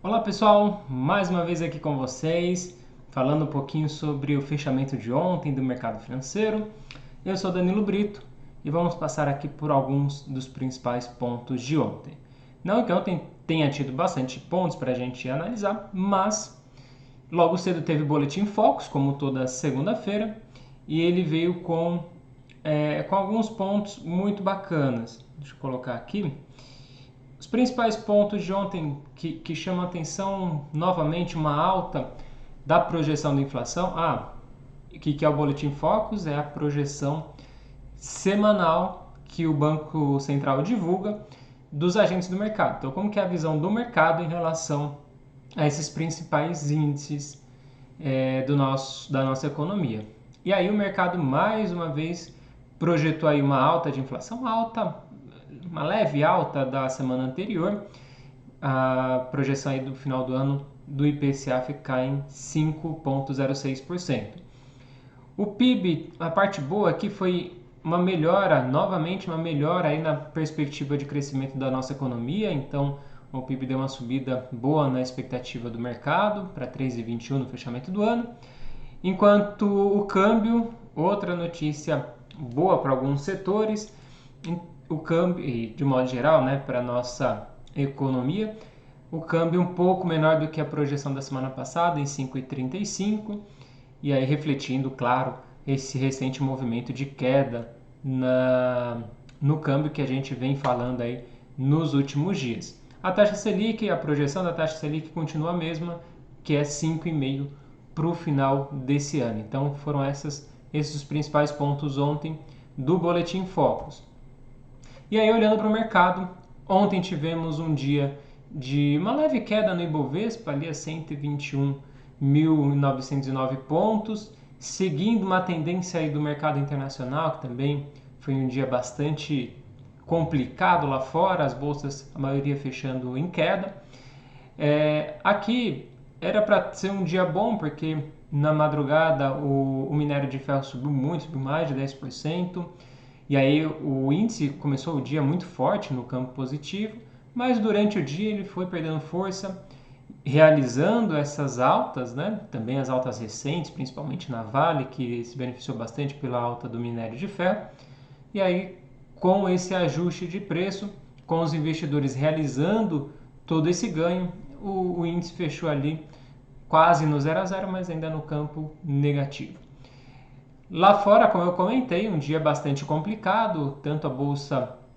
Olá pessoal, mais uma vez aqui com vocês, falando um pouquinho sobre o fechamento de ontem do mercado financeiro. Eu sou Danilo Brito e vamos passar aqui por alguns dos principais pontos de ontem. Não que ontem tenha tido bastante pontos para a gente analisar, mas logo cedo teve Boletim Focus, como toda segunda-feira, e ele veio com alguns pontos muito bacanas. Deixa eu colocar aqui. Os principais pontos de ontem que chamam a atenção, novamente, uma alta da projeção da inflação. O que é o Boletim Focus? É a projeção semanal que o Banco Central divulga dos agentes do mercado. Então, como que é a visão do mercado em relação a esses principais índices da nossa economia? E aí o mercado, mais uma vez, projetou aí uma alta de inflação, uma leve alta da semana anterior. A projeção aí do final do ano do IPCA ficar em 5,06%. O PIB, a parte boa aqui foi uma melhora, novamente uma melhora aí na perspectiva de crescimento da nossa economia. Então, o PIB deu uma subida boa na expectativa do mercado para 3,21 no fechamento do ano. Enquanto o câmbio, outra notícia boa para alguns setores, o câmbio, e de modo geral, né, para a nossa economia, o câmbio um pouco menor do que a projeção da semana passada, em 5,35, e aí refletindo, claro, esse recente movimento de queda no câmbio que a gente vem falando aí nos últimos dias. A taxa Selic, a projeção da taxa Selic continua a mesma, que é 5,5% para o final desse ano. Então foram esses os principais pontos ontem do Boletim Focus. E aí, olhando para o mercado, ontem tivemos um dia de uma leve queda no Ibovespa, ali a 121.909 pontos, seguindo uma tendência aí do mercado internacional, que também foi um dia bastante complicado lá fora, as bolsas, a maioria fechando em queda. Aqui era para ser um dia bom, porque na madrugada o minério de ferro subiu muito, subiu mais de 10%. E aí o índice começou o dia muito forte no campo positivo, mas durante o dia ele foi perdendo força, realizando essas altas, né? Também as altas recentes, principalmente na Vale, que se beneficiou bastante pela alta do minério de ferro. E aí, com esse ajuste de preço, com os investidores realizando todo esse ganho, o índice fechou ali quase no 0 a 0, mas ainda no campo negativo. Lá fora, como eu comentei, um dia bastante complicado, tanto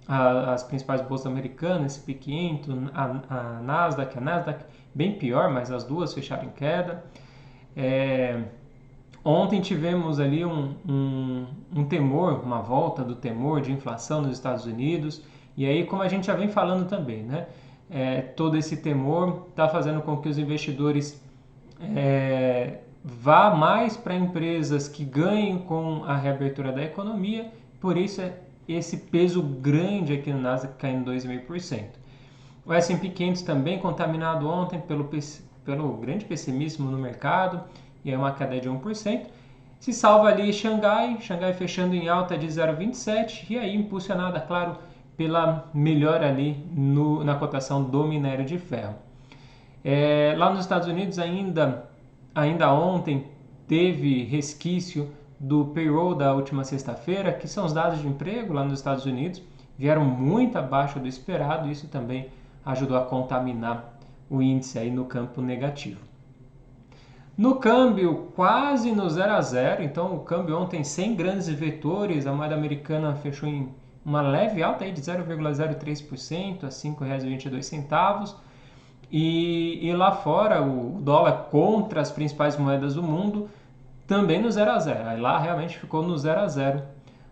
as principais bolsas americanas, SP 500, a Nasdaq bem pior, mas as duas fecharam em queda. Ontem tivemos ali um temor, uma volta do temor de inflação nos Estados Unidos, e aí, como a gente já vem falando também, né? Todo esse temor está fazendo com que os investidores vá mais para empresas que ganhem com a reabertura da economia, por isso esse peso grande aqui no Nasdaq caindo 2,5%. O S&P 500 também contaminado ontem pelo grande pessimismo no mercado, e é uma queda de 1%. Se salva ali Xangai fechando em alta de 0,27%, e aí impulsionada, claro, pela melhora ali na cotação do minério de ferro. Lá nos Estados Unidos ainda ontem teve resquício do payroll da última sexta-feira, que são os dados de emprego lá nos Estados Unidos, vieram muito abaixo do esperado, e isso também ajudou a contaminar o índice aí no campo negativo. No câmbio, quase no 0 a 0, então o câmbio ontem sem grandes vetores, a moeda americana fechou em uma leve alta aí de 0,03% a R$ 5,22. E lá fora, o dólar contra as principais moedas do mundo também no 0 a 0. Aí lá realmente ficou no 0 a 0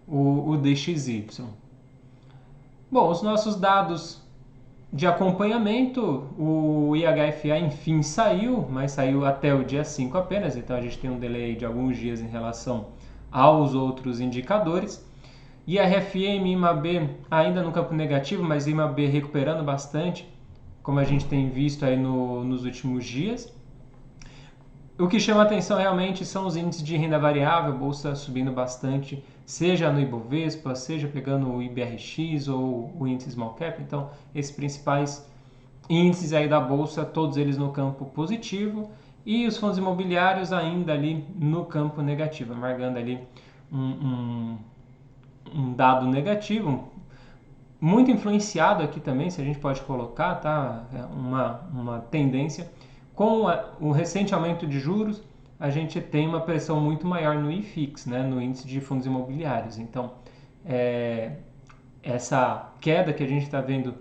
o DXY. Bom, os nossos dados de acompanhamento, o IHFA enfim saiu, mas saiu até o dia 5 apenas, então a gente tem um delay de alguns dias em relação aos outros indicadores. IRFM e IMAB ainda no campo negativo, mas IMAB recuperando bastante, como a gente tem visto aí nos últimos dias. O que chama atenção realmente são os índices de renda variável, bolsa subindo bastante, seja no Ibovespa, seja pegando o IBRX ou o índice Small Cap. Então, esses principais índices aí da bolsa, todos eles no campo positivo, e os fundos imobiliários ainda ali no campo negativo, amargando ali um dado negativo, muito influenciado aqui também, se a gente pode colocar, tá? Uma tendência. Com o recente aumento de juros, a gente tem uma pressão muito maior no IFIX, né? No índice de fundos imobiliários. Então, essa queda que a gente está vendo,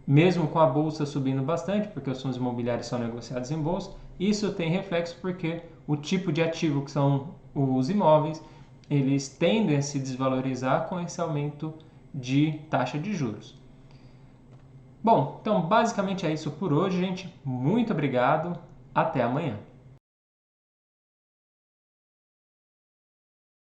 mesmo com a bolsa subindo bastante, porque os fundos imobiliários são negociados em bolsa, isso tem reflexo porque o tipo de ativo que são os imóveis, eles tendem a se desvalorizar com esse aumento de taxa de juros. Bom, então basicamente é isso por hoje, gente. Muito obrigado. Até amanhã.